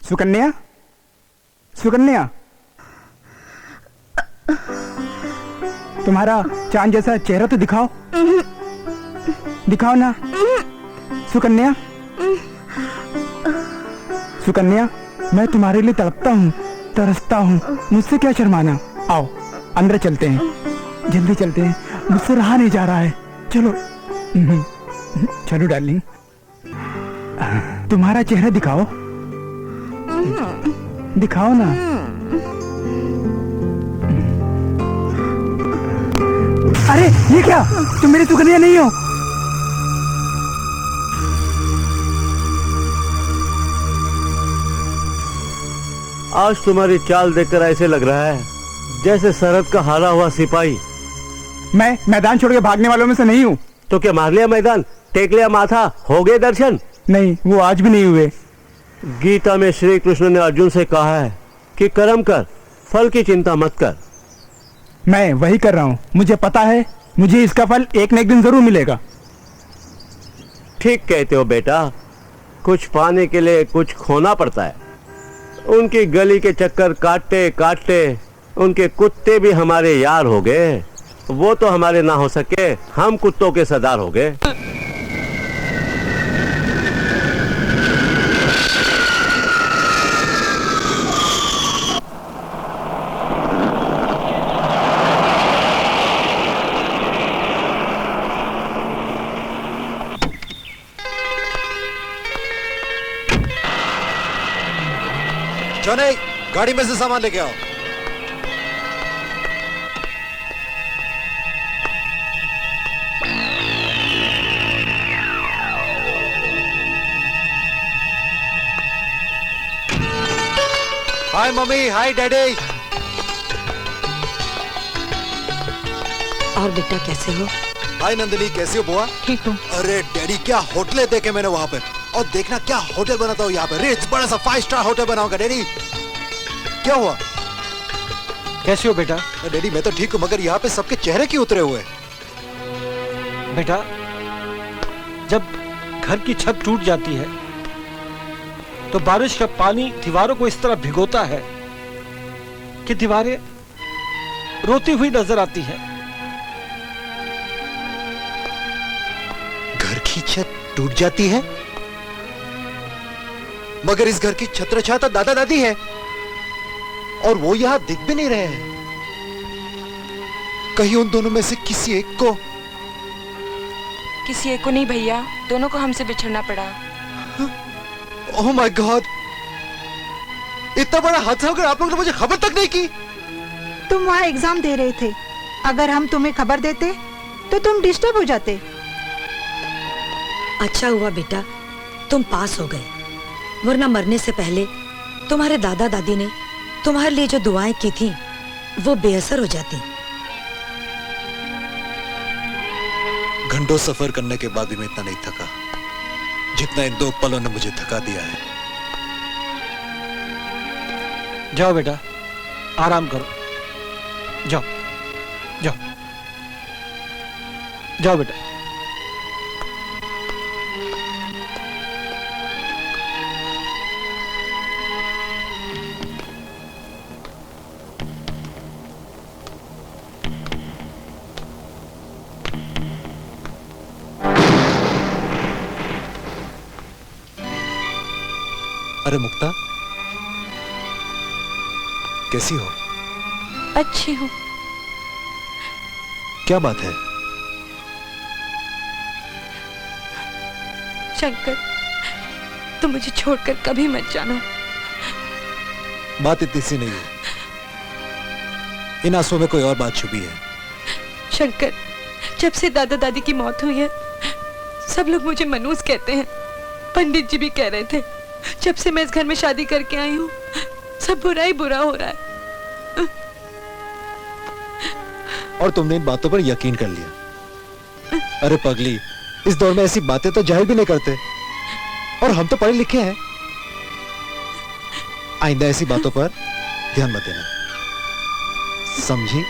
सुकन्या, सुकन्या, तुम्हारा चांद जैसा चेहरा तो दिखाओ, दिखाओ ना। सुकन्या, सुकन्या, मैं तुम्हारे लिए तड़पता हूँ, तरसता हूँ, मुझसे क्या शर्माना। आओ अंदर चलते हैं, जल्दी चलते हैं, मुझसे रहा नहीं जा रहा है। चलो चलो डार्लिंग, तुम्हारा चेहरा दिखाओ, दिखाओ ना। अरे ये क्या, तुम मेरी सुकन्या नहीं हो। आज तुम्हारी चाल देखकर ऐसे लग रहा है जैसे सरहद का हारा हुआ सिपाही। मैं मैदान छोड़ के भागने वालों में से नहीं हूँ। तो क्या मार लिया मैदान, टेक लिया माथा, हो गए दर्शन? नहीं, वो आज भी नहीं हुए। गीता में श्री कृष्ण ने अर्जुन से कहा है कि कर्म कर, फल की चिंता मत कर। मैं वही कर रहा हूँ, मुझे पता है मुझे इसका फल एक न एक दिन जरूर मिलेगा। ठीक कहते हो बेटा, कुछ पाने के लिए कुछ खोना पड़ता है। उनकी गली के चक्कर काटते काटते उनके कुत्ते भी हमारे यार हो गए। वो तो हमारे ना हो सके, हम कुत्तों के सरदार हो गए। जॉनी, गाड़ी में से सामान लेके आओ। हाय मम्मी, हाय डैडी। और बेटा कैसे हो? हाय नंदिनी, कैसी हो बुआ? ठीक हूँ। अरे डैडी, क्या होटलें देखे मैंने वहाँ पे, और देखना क्या होटल बनाता हूँ यहाँ पे, रिच बड़ा सा 5 स्टार होटल बनाऊंगा। डैडी क्या हुआ? कैसे हो बेटा? डैडी मैं तो ठीक हूँ, मगर यहाँ पे सबके चेहरे क्यों उतरे हुए? बेटा, जब घर की छत टूट जाती है तो बारिश का पानी दीवारों को इस तरह भिगोता है कि दीवारें रोती हुई नजर आती हैं। घर की छत टूट जाती है, मगर इस घर की छत्र छाया तो दादा दादी है, और वो यहां दिख भी नहीं रहे हैं। कहीं उन दोनों में से किसी एक को नहीं भैया, दोनों को हमसे बिछड़ना पड़ा। ओह माय गॉड, इतना बड़ा हादसा होकर आप लोगों ने मुझे खबर तक नहीं की। तुम वहाँ एग्जाम दे रहे थे, अगर हम तुम्हें खबर देते तो तुम डिस्टर्ब हो जाते। अच्छा हुआ बेटा तुम पास हो गए, वरना मरने से पहले तुम्हारे दादा दादी ने तुम्हारे लिए जो दुआएं की थी वो बेअसर हो जाती। घंटों सफर करने के बाद भी मैं इतना नहीं थका जितना इन 2 पलों ने मुझे थका दिया है। जाओ बेटा, आराम करो, जाओ जाओ जाओ बेटा। अरे मुक्ता, कैसी हो? अच्छी हूँ। क्या बात है? शंकर, तुम मुझे छोड़कर कभी मत जाना। बात इतनी सी नहीं है, इन आंसुओं में कोई और बात छुपी है। शंकर, जब से दादा दादी की मौत हुई है सब लोग मुझे मनूस कहते हैं। पंडित जी भी कह रहे थे, जब से मैं इस घर में शादी करके आई हूँ सब बुरा ही बुरा हो रहा है। और तुमने इन बातों पर यकीन कर लिया। अरे पगली, इस दौर में ऐसी बातें तो जाहिर भी नहीं करते, और हम तो पढ़े लिखे हैं। आइंदा ऐसी बातों पर ध्यान मत देना, समझी?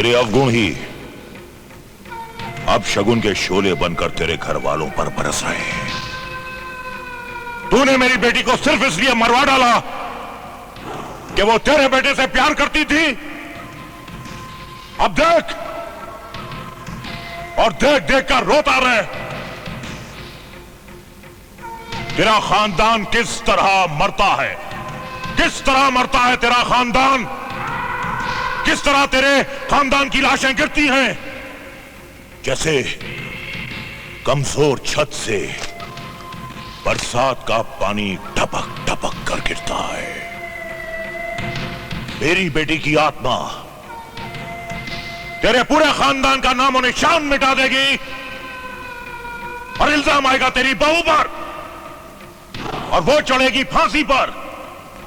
तेरे अवगुण ही अब शगुन के शोले बनकर तेरे घर वालों पर बरस रहे हैं। तूने मेरी बेटी को सिर्फ इसलिए मरवा डाला कि वो तेरे बेटे से प्यार करती थी। अब देख, और देख देख कर रोता रहे। तेरा खानदान किस तरह मरता है, किस तरह मरता है तेरा खानदान, किस तरह तेरे खानदान की लाशें गिरती हैं, जैसे कमजोर छत से बरसात का पानी टपक टपक कर गिरता है। मेरी बेटी की आत्मा तेरे पूरे खानदान का नामो निशान मिटा देगी और इल्जाम आएगा तेरी बहू पर, और वो चढ़ेगी फांसी पर,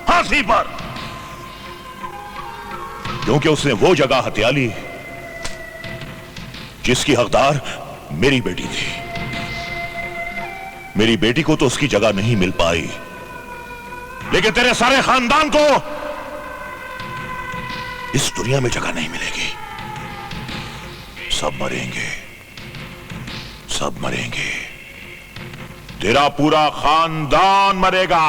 फांसी पर, क्योंकि उसने वो जगह हत्या ली जिसकी हकदार मेरी बेटी थी। मेरी बेटी को तो उसकी जगह नहीं मिल पाई, लेकिन तेरे सारे खानदान को इस दुनिया में जगह नहीं मिलेगी। सब मरेंगे, सब मरेंगे, तेरा पूरा खानदान मरेगा।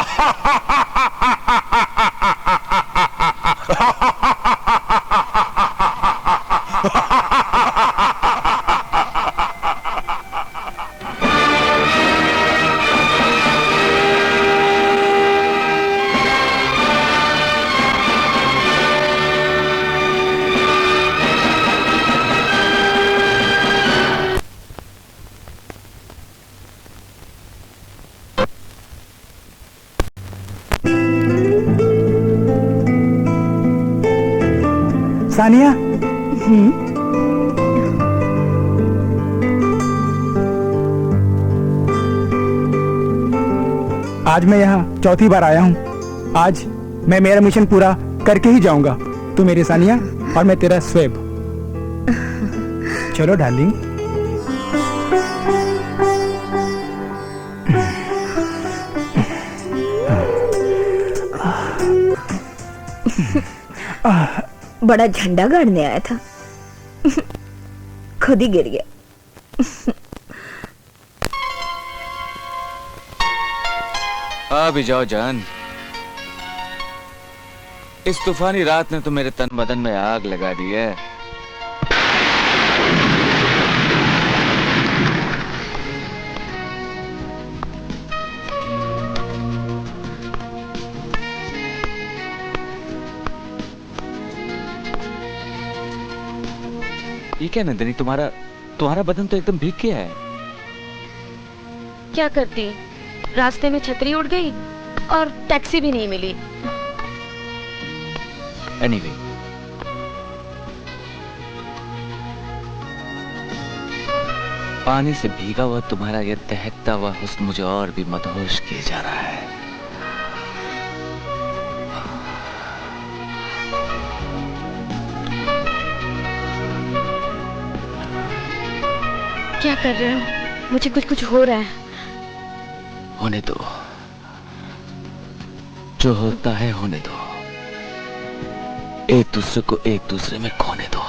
सानिया, आज मैं यहाँ चौथी बार आया हूँ। आज मैं मेरा मिशन पूरा करके ही जाऊंगा। तू मेरी सानिया और मैं तेरा स्वेब। चलो डार्लिंग। बड़ा झंडा गाड़ने आया था, खुद ही गिर गया। आ भी जाओ जान। इस तूफानी रात ने तो मेरे तन बदन में आग लगा दी है। ये क्या नंदिनी, तुम्हारा बदन तो एकदम भीग गया है। क्या करती, रास्ते में छतरी उड़ गई और टैक्सी भी नहीं मिली। एनीवे, पानी से भीगा हुआ तुम्हारा यह दहकता हुआ हुस्न मुझे और भी मदहोश किए जा रहा है। क्या कर रहे हो? मुझे कुछ हो रहा है। होने दो, जो होता है होने दो। एक दूसरे को एक दूसरे में खोने दो।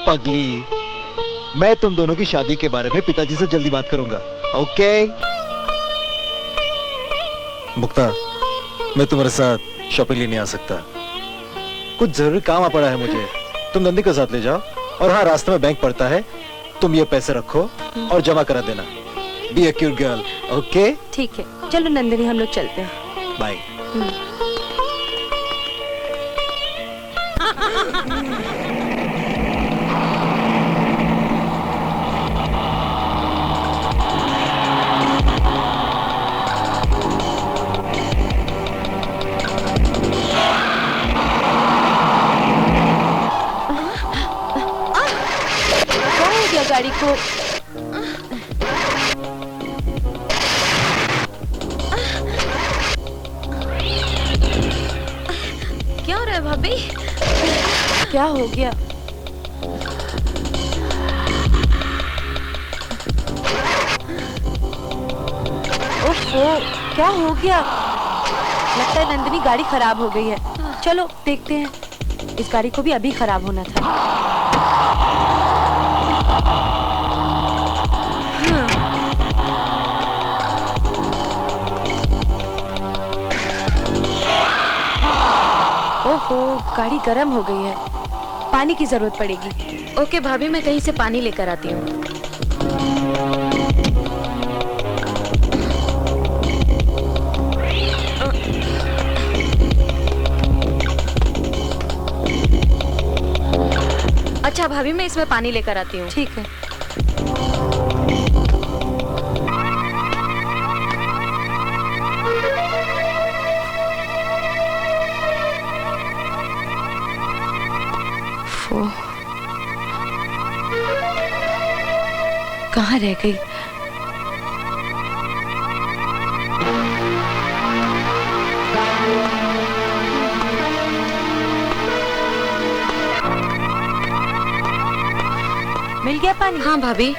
पगली, मैं तुम दोनों की शादी के बारे में पिताजी से जल्दी बात करूंगा। ओके मुक्ता, मैं तुम्हारे साथ शॉपिंग लेने आ सकता। कुछ जरूरी काम आ पड़ा है मुझे। तुम नंदी को साथ ले जाओ, और हाँ, रास्ते में बैंक पड़ता है, तुम ये पैसे रखो और जमा करा देना। Be a cute girl. Okay ठीक है, चलो नंदिनी, हम लोग चलते हैं। बाय। गाड़ी को क्या हो रहा है भाभी? क्या हो गया? ओहो, क्या हो गया? लगता है नंदिनी गाड़ी खराब हो गई है। चलो देखते हैं। इस गाड़ी को भी अभी खराब होना था। ओहो, गाड़ी गर्म हो गई है। पानी की जरूरत पड़ेगी। ओके भाभी, मैं कहीं से पानी लेकर आती हूँ। अच्छा भाभी, मैं इसमें पानी लेकर आती हूँ। ठीक है। कहाँ रह गई? मिल गया पानी? हाँ भाभी।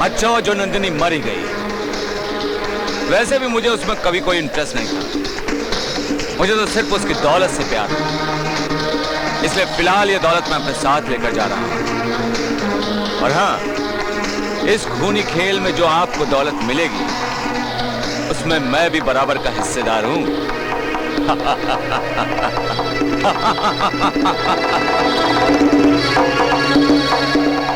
अच्छा जो नंदिनी मरी गई, वैसे भी मुझे उसमें कभी कोई इंटरेस्ट नहीं था। मुझे तो सिर्फ उसकी दौलत से प्यार था, इसलिए फिलहाल ये दौलत मैं अपने साथ लेकर जा रहा हूं। और हाँ, इस खूनी खेल में जो आपको दौलत मिलेगी उसमें मैं भी बराबर का हिस्सेदार हूं।